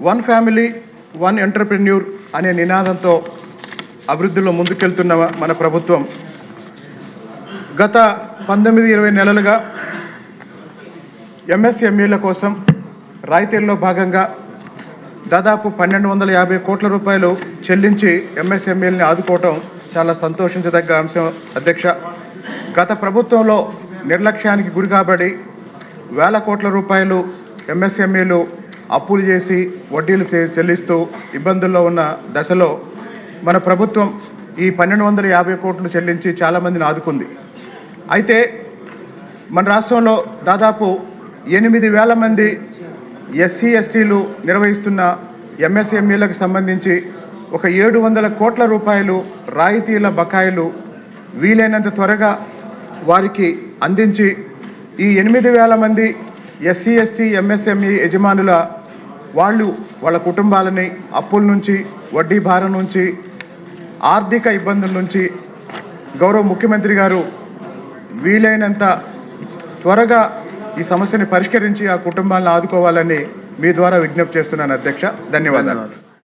One family one entrepreneur అనే నినాదంతో అభివృద్ధిలో ముందుకెళ్తున్న మన ప్రభుత్వం గత 19-20 నెలలుగా ఎంఎస్ఎంఈల కోసం రాయితీల్లో భాగంగా దాదాపు 1250 కోట్ల రూపాయలు చెల్లించి ఎంఎస్ఎంఈల్ని ఆదుకోవటం చాలా సంతోషించదగ్గ అంశం అధ్యక్ష. గత ప్రభుత్వంలో నిర్లక్ష్యానికి గురి కాబడి వేల కోట్ల రూపాయలు ఎంఎస్ఎంఈలు అప్పులు చేసి వడ్డీలు చెల్లిస్తూ ఇబ్బందుల్లో ఉన్న దశలో మన ప్రభుత్వం ఈ 1250 కోట్లు చెల్లించి చాలామందిని ఆదుకుంది. అయితే మన రాష్ట్రంలో దాదాపు 8,000 మంది ఎస్సీ ఎస్టీలు నిర్వహిస్తున్న ఎంఎస్ఎంఈలకు సంబంధించి ఒక 700 కోట్ల రూపాయలు రాయితీల బకాయిలు వీలైనంత త్వరగా వారికి అందించి ఈ 8,000 మంది ఎస్సీ ఎస్టీ ఎంఎస్ఎంఈ యజమానుల వాళ్ళ కుటుంబాలని అప్పుల నుంచి, వడ్డీ భారం నుంచి, ఆర్థిక ఇబ్బందుల నుంచి గౌరవ ముఖ్యమంత్రి గారు వీలైనంత త్వరగా ఈ సమస్యని పరిష్కరించి ఆ కుటుంబాలను ఆదుకోవాలని మీ ద్వారా విజ్ఞప్తి చేస్తున్నాను అధ్యక్ష. ధన్యవాదాలు.